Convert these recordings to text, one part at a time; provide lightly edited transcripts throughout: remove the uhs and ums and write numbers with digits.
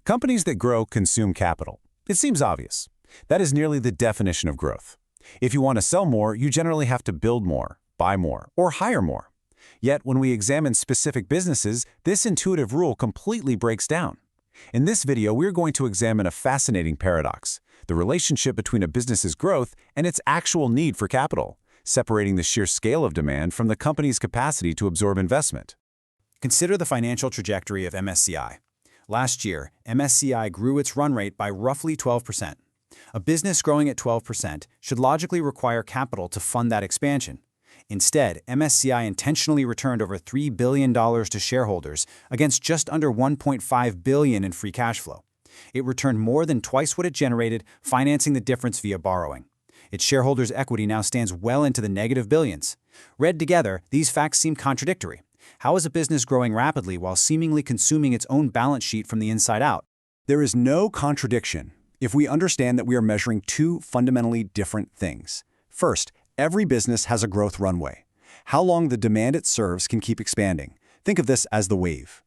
Companies that grow consume capital. It seems obvious. That is nearly the definition of growth. If you want to sell more, you generally have to build more, buy more, or hire more. Yet, when we examine specific businesses, this intuitive rule completely breaks down. In this video, we're going to examine a fascinating paradox, the relationship between a business's growth and its actual need for capital, separating the sheer scale of demand from the company's capacity to absorb investment. Consider the financial trajectory of MSCI. Last year, MSCI grew its run rate by roughly 12%. A business growing at 12% should logically require capital to fund that expansion. Instead, MSCI intentionally returned over $3 billion to shareholders against just under $1.5 billion in free cash flow. It returned more than twice what it generated, financing the difference via borrowing. Its shareholders' equity now stands well into the negative billions. Read together, these facts seem contradictory. How is a business growing rapidly while seemingly consuming its own balance sheet from the inside out? There is no contradiction if we understand that we are measuring two fundamentally different things. First, every business has a growth runway. How long the demand it serves can keep expanding. Think of this as the wave.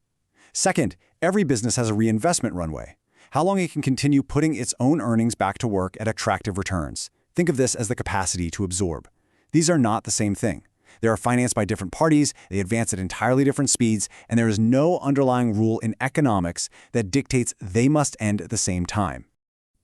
Second, every business has a reinvestment runway. How long it can continue putting its own earnings back to work at attractive returns. Think of this as the capacity to absorb. These are not the same thing. They are financed by different parties, they advance at entirely different speeds, and there is no underlying rule in economics that dictates they must end at the same time.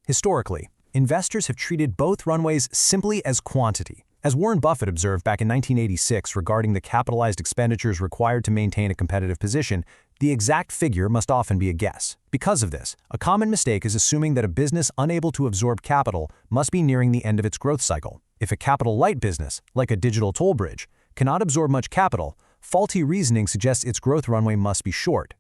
Historically, investors have treated both runways simply as quantity. As Warren Buffett observed back in 1986 regarding the capitalized expenditures required to maintain a competitive position, the exact figure must often be a guess. Because of this, a common mistake is assuming that a business unable to absorb capital must be nearing the end of its growth cycle. If a capital-light business, like a digital toll bridge, cannot absorb much capital, faulty reasoning suggests its growth runway must be short.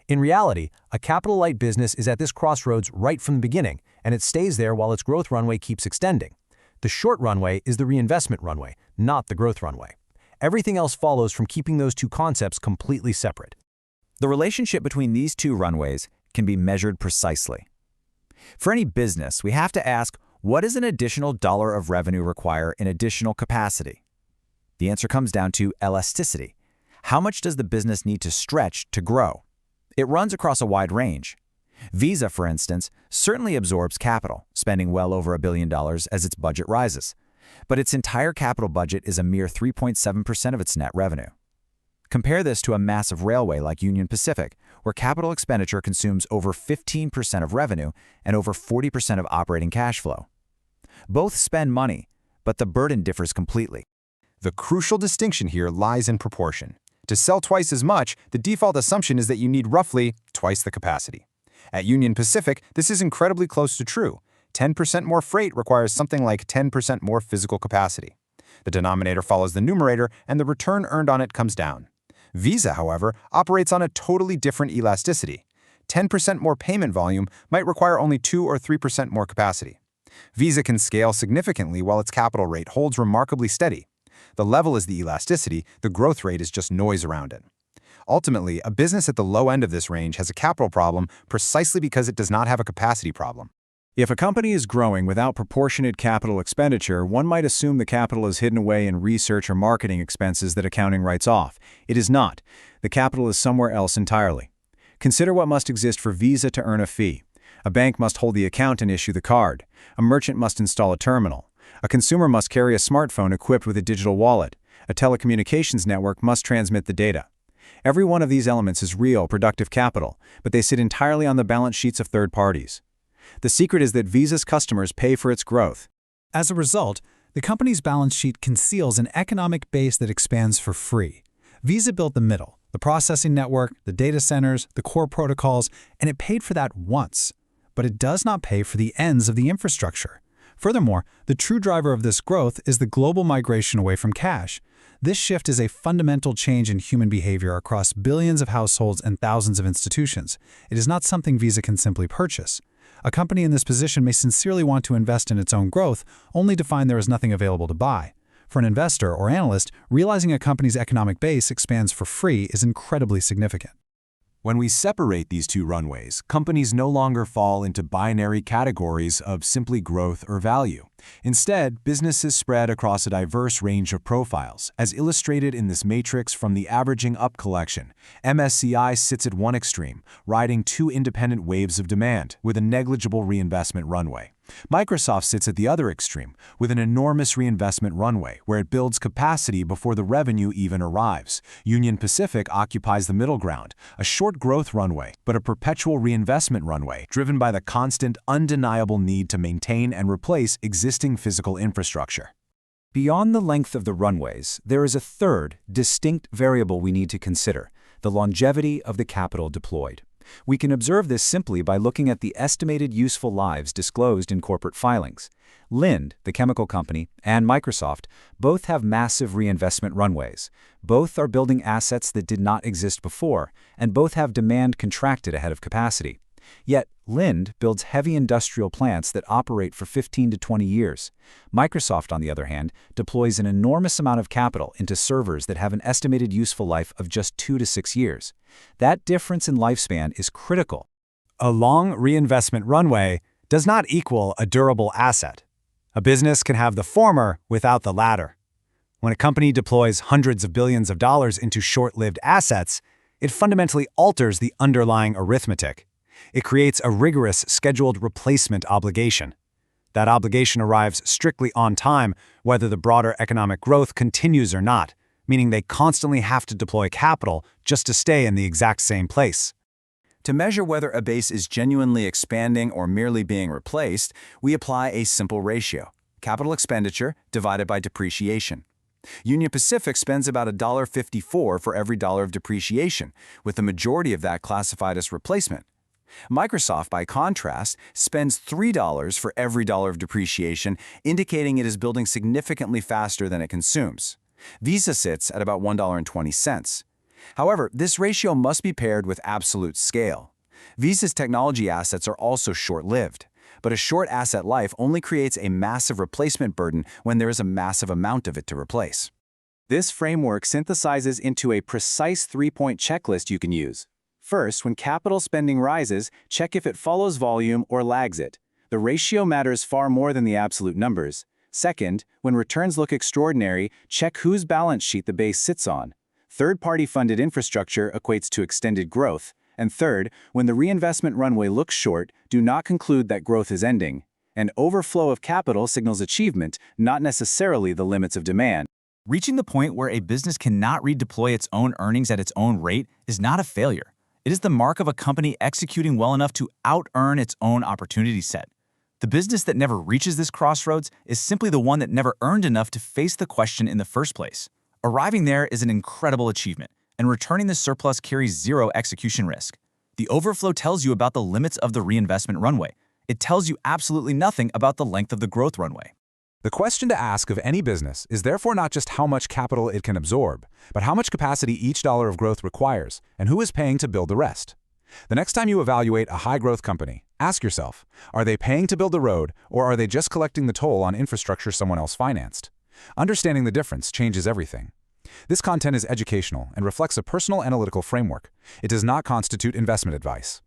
In reality, a capital-light business is at this crossroads right from the beginning, and it stays there while its growth runway keeps extending. The short runway is the reinvestment runway, not the growth runway. Everything else follows from keeping those two concepts completely separate. The relationship between these two runways can be measured precisely. For any business, we have to ask, what does an additional dollar of revenue require in additional capacity? The answer comes down to elasticity. How much does the business need to stretch to grow? It runs across a wide range. Visa, for instance, certainly absorbs capital, spending well over $1 billion as its budget rises. But its entire capital budget is a mere 3.7% of its net revenue. Compare this to a massive railway like Union Pacific, where capital expenditure consumes over 15% of revenue and over 40% of operating cash flow. Both spend money, but the burden differs completely. The crucial distinction here lies in proportion. To sell twice as much, the default assumption is that you need roughly twice the capacity. At Union Pacific, this is incredibly close to true. 10% more freight requires something like 10% more physical capacity. The denominator follows the numerator, and the return earned on it comes down. Visa, however, operates on a totally different elasticity. 10% more payment volume might require only 2 or 3% more capacity. Visa can scale significantly while its capital rate holds remarkably steady. The level is the elasticity, the growth rate is just noise around it. Ultimately, a business at the low end of this range has a capital problem precisely because it does not have a capacity problem. If a company is growing without proportionate capital expenditure, one might assume the capital is hidden away in research or marketing expenses that accounting writes off. It is not. The capital is somewhere else entirely. Consider what must exist for Visa to earn a fee. A bank must hold the account and issue the card. A merchant must install a terminal. A consumer must carry a smartphone equipped with a digital wallet. A telecommunications network must transmit the data. Every one of these elements is real, productive capital, but they sit entirely on the balance sheets of third parties. The secret is that Visa's customers pay for its growth. As a result, the company's balance sheet conceals an economic base that expands for free. Visa built the middle, the processing network, the data centers, the core protocols, and it paid for that once. But it does not pay for the ends of the infrastructure. Furthermore, the true driver of this growth is the global migration away from cash. This shift is a fundamental change in human behavior across billions of households and thousands of institutions. It is not something Visa can simply purchase. A company in this position may sincerely want to invest in its own growth, only to find there is nothing available to buy. For an investor or analyst, realizing a company's economic base expands for free is incredibly significant. When we separate these two runways, companies no longer fall into binary categories of simply growth or value. Instead, businesses spread across a diverse range of profiles, as illustrated in this matrix from the Averaging Up collection. MSCI sits at one extreme, riding two independent waves of demand, with a negligible reinvestment runway. Microsoft sits at the other extreme, with an enormous reinvestment runway, where it builds capacity before the revenue even arrives. Union Pacific occupies the middle ground, a short growth runway, but a perpetual reinvestment runway, driven by the constant, undeniable need to maintain and replace existing physical infrastructure. Beyond the length of the runways, there is a third, distinct variable we need to consider: the longevity of the capital deployed. We can observe this simply by looking at the estimated useful lives disclosed in corporate filings. Linde, the chemical company, and Microsoft both have massive reinvestment runways. Both are building assets that did not exist before, and both have demand contracted ahead of capacity. Yet, Linde builds heavy industrial plants that operate for 15 to 20 years. Microsoft, on the other hand, deploys an enormous amount of capital into servers that have an estimated useful life of just 2 to 6 years. That difference in lifespan is critical. A long reinvestment runway does not equal a durable asset. A business can have the former without the latter. When a company deploys hundreds of billions of dollars into short-lived assets, it fundamentally alters the underlying arithmetic. It creates a rigorous scheduled replacement obligation. That obligation arrives strictly on time, whether the broader economic growth continues or not, meaning they constantly have to deploy capital just to stay in the exact same place. To measure whether a base is genuinely expanding or merely being replaced, we apply a simple ratio: capital expenditure divided by depreciation. Union Pacific spends about $1.54 for every dollar of depreciation, with the majority of that classified as replacement. Microsoft, by contrast, spends $3 for every dollar of depreciation, indicating it is building significantly faster than it consumes. Visa sits at about $1.20. However, this ratio must be paired with absolute scale. Visa's technology assets are also short-lived, but a short asset life only creates a massive replacement burden when there is a massive amount of it to replace. This framework synthesizes into a precise three-point checklist you can use. First, when capital spending rises, check if it follows volume or lags it. The ratio matters far more than the absolute numbers. Second, when returns look extraordinary, check whose balance sheet the base sits on. Third-party funded infrastructure equates to extended growth. And third, when the reinvestment runway looks short, do not conclude that growth is ending. An overflow of capital signals achievement, not necessarily the limits of demand. Reaching the point where a business cannot redeploy its own earnings at its own rate is not a failure. It is the mark of a company executing well enough to out-earn its own opportunity set. The business that never reaches this crossroads is simply the one that never earned enough to face the question in the first place. Arriving there is an incredible achievement, and returning the surplus carries zero execution risk. The overflow tells you about the limits of the reinvestment runway. It tells you absolutely nothing about the length of the growth runway. The question to ask of any business is therefore not just how much capital it can absorb, but how much capacity each dollar of growth requires, and who is paying to build the rest. The next time you evaluate a high-growth company, ask yourself, are they paying to build the road, or are they just collecting the toll on infrastructure someone else financed? Understanding the difference changes everything. This content is educational and reflects a personal analytical framework. It does not constitute investment advice.